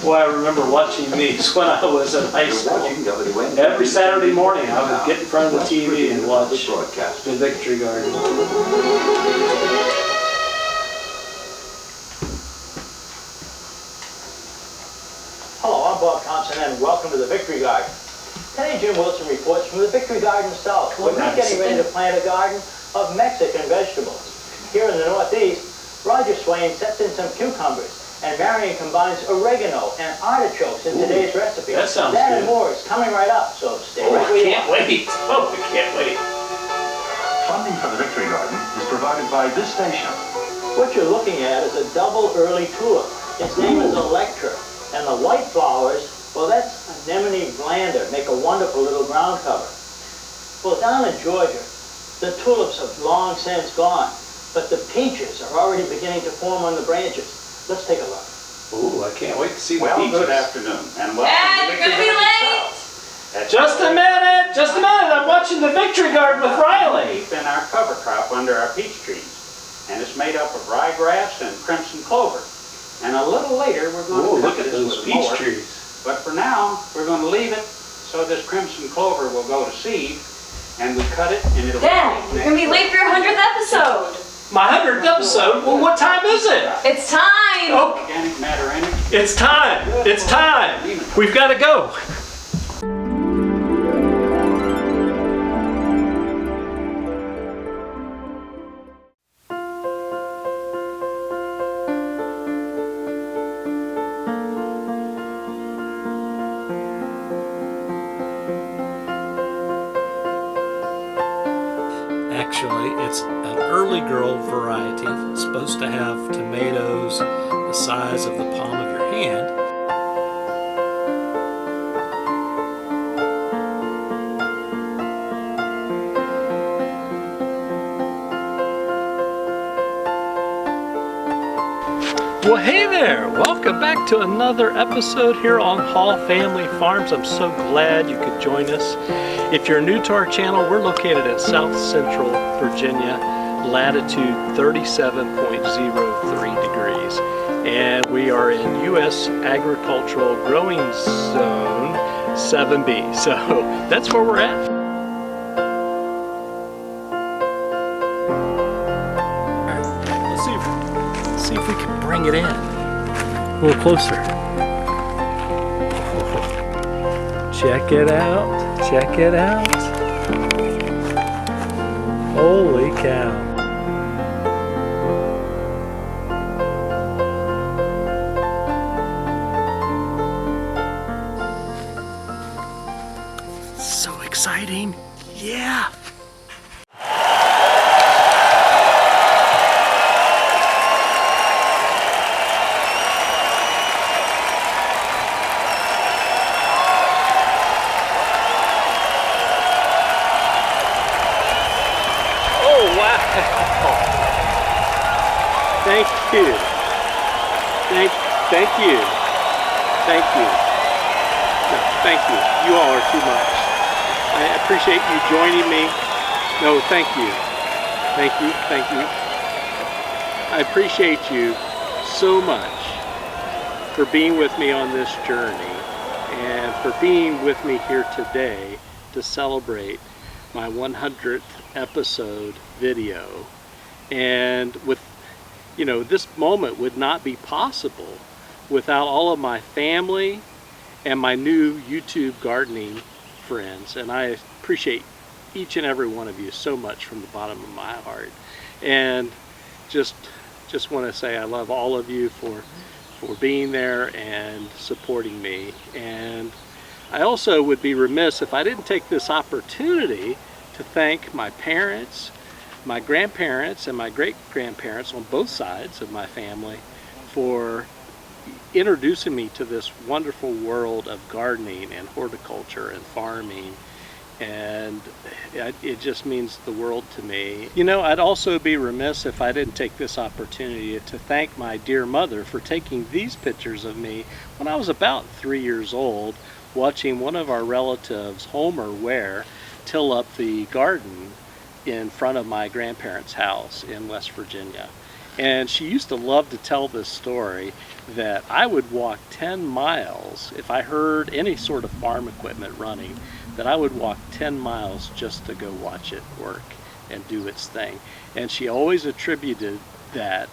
Well, I remember watching these when I was in high school. Every Saturday morning I would get in front of the TV and watch the Victory Garden. Hello, I'm Bob Thompson and welcome to the Victory Garden. Today Jim Wilson reports from the Victory Garden South. We're getting ready to plant a garden of Mexican vegetables. Here in the Northeast, Roger Swain sets in some cucumbers. And Marion combines oregano and artichokes in today's recipe. That sounds that good. and more is coming right up, so stay right I where you can't are. wait. Oh, I can't wait. Funding for the Victory Garden is provided by this station. What you're looking at is a double early tulip. Its name is Electra. And the white flowers, well, that's anemone blander, make a wonderful little ground cover. Well, down in Georgia, the tulips have long since gone, but the peaches are already beginning to form on the branches. Let's take a look. Ooh, I can't wait to see the Well, peaches. good afternoon, and welcome Dad, to you're gonna be late! Just a minute, just a minute. I'm watching the Victory Garden with Riley. In our cover crop under our peach trees, and it's made up of ryegrass and crimson clover. And a little later, we're going Ooh, to look cut at this those with a peach mower. trees. But for now, we're going to leave it so this crimson clover will go to seed, and we cut it, and it'll. Dad, you're gonna be late for your 100th episode! My 100th episode? Well, what time is it? It's time! Oh, Organic matter in it. it's time. It's time. We've got to go. Actually, it's an early girl variety. It's supposed to have tomatoes the size of the palm of your hand. Well, hey there! Welcome back to another episode here on Hall Family Farms. I'm so glad you could join us. If you're new to our channel, we're located in South Central Virginia, latitude 37.03 degrees. And we are in U.S. Agricultural Growing Zone 7B. So that's where we're at. Let's see if we can bring it in a little closer. Check it out. Check it out. Holy cow. So exciting. Yeah. Thank you. Thank you. Thank you. No, thank you. You all are too much. I appreciate you joining me. No, thank you. Thank you. Thank you. I appreciate you so much for being with me on this journey and for being with me here today to celebrate my 100th episode video. And with, you know, this moment would not be possible without all of my family and my new YouTube gardening friends. And I appreciate each and every one of you so much from the bottom of my heart. And just want to say I love all of you for being there and supporting me. And I also would be remiss if I didn't take this opportunity to thank my parents, my grandparents, and my great-grandparents on both sides of my family for introducing me to this wonderful world of gardening and horticulture and farming. And it just means the world to me. You know, I'd also be remiss if I didn't take this opportunity to thank my dear mother for taking these pictures of me when I was about 3 years old, watching one of our relatives, Homer Ware, till up the garden in front of my grandparents' house in West Virginia. And she used to love to tell this story that I would walk 10 miles if I heard any sort of farm equipment running, that I would walk 10 miles just to go watch it work and do its thing. And she always attributed that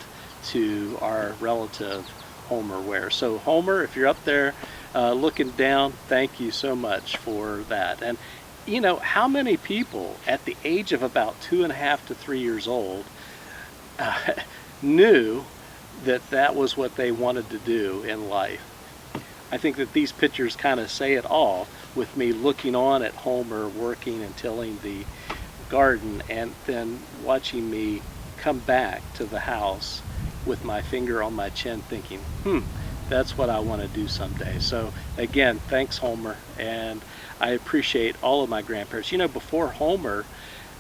to our relative Homer Ware. So Homer, if you're up there looking down, thank you so much for that. And you know, how many people at the age of about 2.5 to 3 years old knew that that was what they wanted to do in life? I think that these pictures kind of say it all, with me looking on at Homer working and tilling the garden, and then watching me come back to the house with my finger on my chin thinking, that's what I want to do someday. So again, thanks Homer, and I appreciate all of my grandparents. You know, before Homer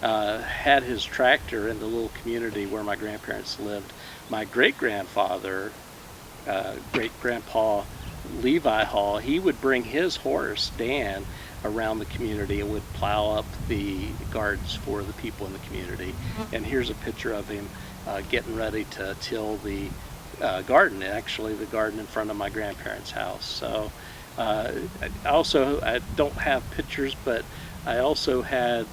had his tractor in the little community where my grandparents lived, my great-grandfather, great-grandpa Levi Hall, he would bring his horse, Dan, around the community and would plow up the gardens for the people in the community. And here's a picture of him getting ready to till the garden, actually the garden in front of my grandparents' house. So I don't have pictures, but I also had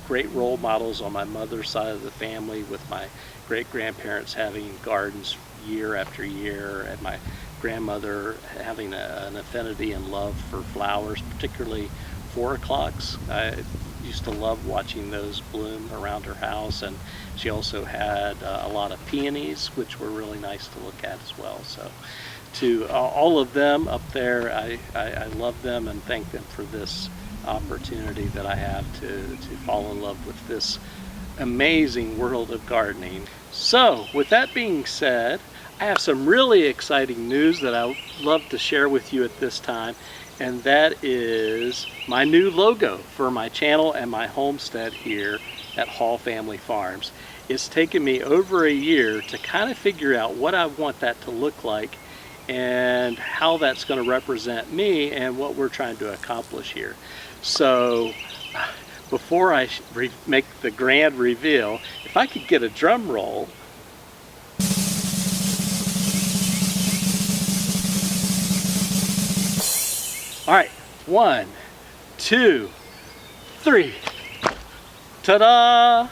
great role models on my mother's side of the family, with my great-grandparents having gardens year after year, and my grandmother having an affinity and love for flowers, particularly 4 o'clocks. I used to love watching those bloom around her house, and she also had a lot of peonies, which were really nice to look at as well. So to all of them up there, I love them and thank them for this opportunity that I have to fall in love with this amazing world of gardening. So with that being said, I have some really exciting news that I would love to share with you at this time, and that is my new logo for my channel and my homestead here at Hall Family Farms. It's taken me over a year to kind of figure out what I want that to look like and how that's going to represent me and what we're trying to accomplish here. So before I make the grand reveal, if I could get a drum roll. All right, 1, 2, 3. Ta-da!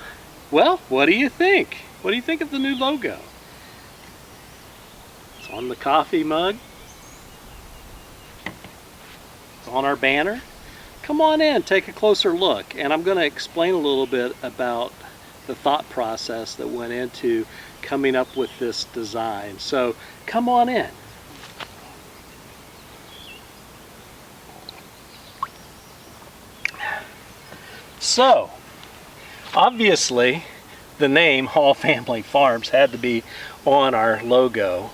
Well, what do you think? What do you think of the new logo? It's on the coffee mug. It's on our banner. Come on in, take a closer look, and I'm going to explain a little bit about the thought process that went into coming up with this design. So come on in. So, obviously, the name Hall Family Farms had to be on our logo.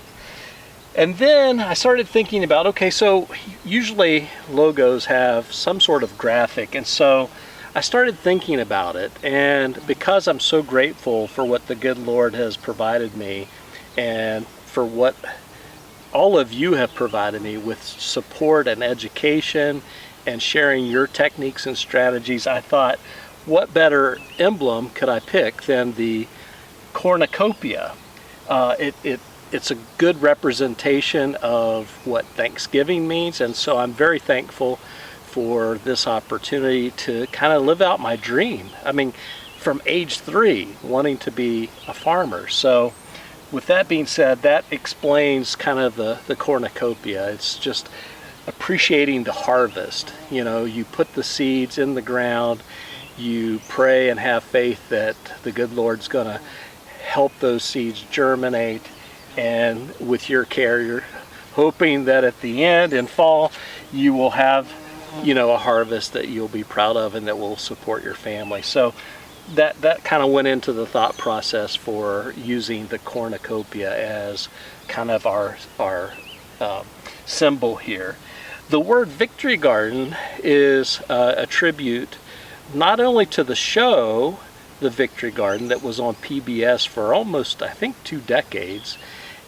And then I started thinking about, okay, so usually logos have some sort of graphic, and so I started thinking about it, and because I'm so grateful for what the good Lord has provided me, and for what all of you have provided me with support and education, and sharing your techniques and strategies, I thought, what better emblem could I pick than the cornucopia? It's a good representation of what Thanksgiving means, and so I'm very thankful for this opportunity to kind of live out my dream. I mean, from age 3, wanting to be a farmer. So with that being said, that explains kind of the cornucopia. It's just appreciating the harvest. You know, you put the seeds in the ground, you pray and have faith that the good Lord's gonna help those seeds germinate, and with your care, you're hoping that at the end, in fall, you will have, you know, a harvest that you'll be proud of and that will support your family. So that kind of went into the thought process for using the cornucopia as kind of our symbol here. The word Victory Garden is a tribute not only to the show, The Victory Garden, that was on PBS for almost, I think, 2 decades,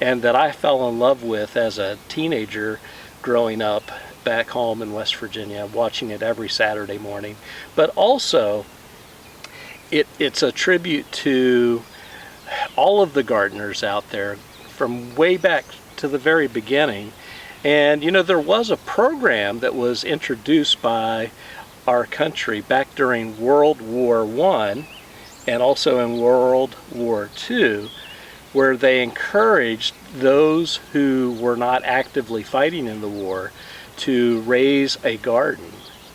and that I fell in love with as a teenager growing up back home in West Virginia, watching it every Saturday morning, but also it's a tribute to all of the gardeners out there from way back to the very beginning. And you know, there was a program that was introduced by our country back during World War I and also in World War II, where they encouraged those who were not actively fighting in the war to raise a garden,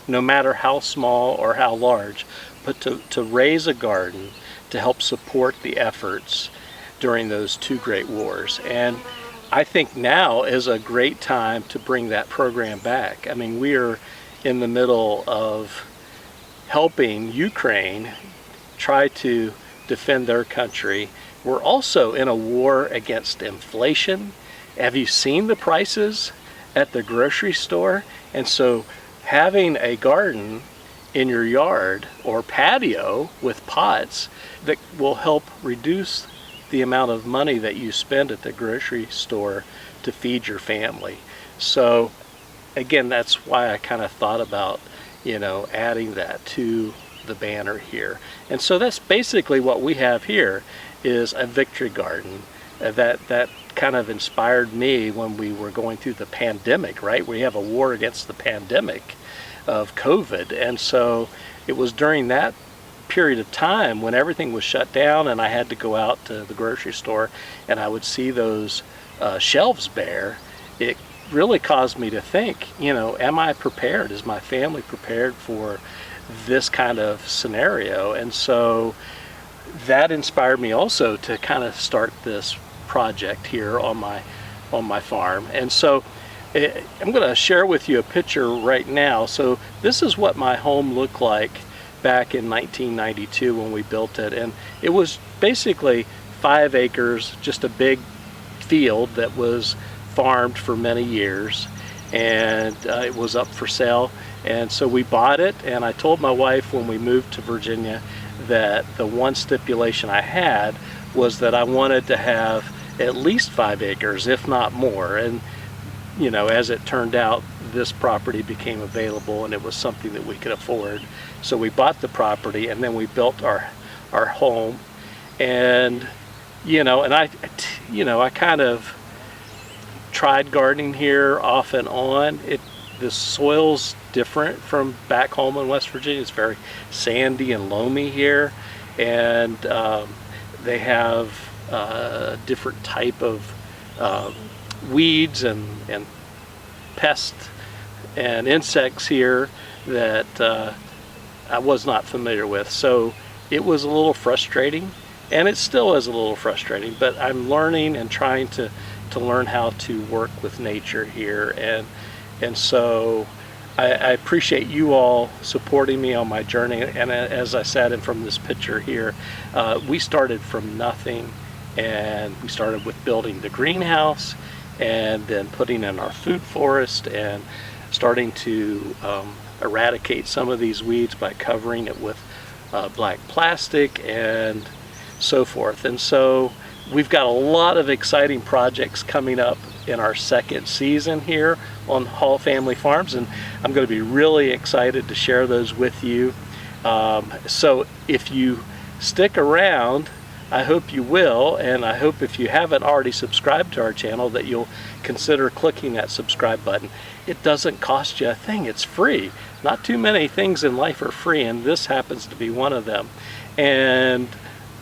no matter how small or how large, but to raise a garden to help support the efforts during those two great wars. And I think now is a great time to bring that program back. I mean, we are in the middle of helping Ukraine try to defend their country. We're also in a war against inflation. Have you seen the prices at the grocery store? And so having a garden in your yard or patio with pots that will help reduce the amount of money that you spend at the grocery store to feed your family. So again, that's why I kind of thought about, you know, adding that to the banner here. And so that's basically what we have here, is a victory garden that kind of inspired me when we were going through the pandemic, right? We have a war against the pandemic of COVID. And so it was during that period of time when everything was shut down and I had to go out to the grocery store and I would see those shelves bare. It really caused me to think, you know, am I prepared? Is my family prepared for this kind of scenario? And so that inspired me also to kind of start this project here on my farm. And so I'm going to share with you a picture right now. So this is what my home looked like back in 1992 when we built it, and it was basically 5 acres, just a big field that was farmed for many years, and it was up for sale. And so we bought it, and I told my wife when we moved to Virginia that the one stipulation I had was that I wanted to have at least 5 acres, if not more. And you know, as it turned out, this property became available and it was something that we could afford. So we bought the property and then we built our home. And you know, and I kind of tried gardening here off and on. The soil's different from back home in West Virginia. It's very sandy and loamy here, and they have a different type of weeds and pests and insects here that I was not familiar with. So it was a little frustrating, and it still is a little frustrating, but I'm learning and trying to learn how to work with nature here. And so I appreciate you all supporting me on my journey. And as I said, and from this picture here, we started from nothing, and we started with building the greenhouse and then putting in our food forest and starting to eradicate some of these weeds by covering it with black plastic and so forth. And so we've got a lot of exciting projects coming up in our second season here on Hall Family Farms, and I'm going to be really excited to share those with you. So if you stick around, I hope you will, and I hope if you haven't already subscribed to our channel that you'll consider clicking that subscribe button. It doesn't cost you a thing, it's free. Not too many things in life are free, and this happens to be one of them. And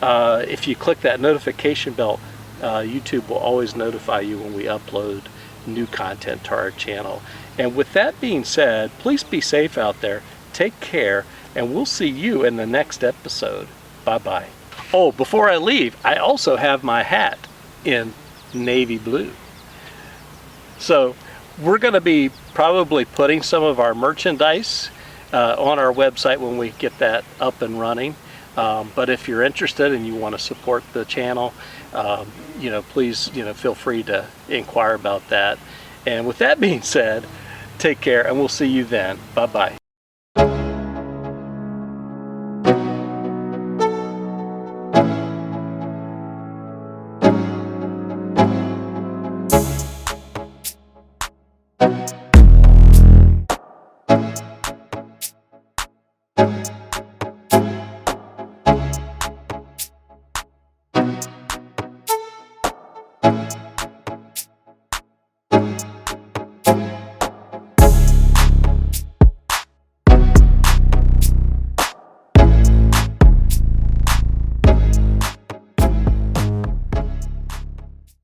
if you click that notification bell, YouTube will always notify you when we upload new content to our channel. And with that being said, please be safe out there, take care, and we'll see you in the next episode. Bye-bye. Oh, before I leave, I also have my hat in navy blue. So we're going to be probably putting some of our merchandise on our website when we get that up and running. But if you're interested and you want to support the channel, please, feel free to inquire about that. And with that being said, take care, and we'll see you then. Bye-bye.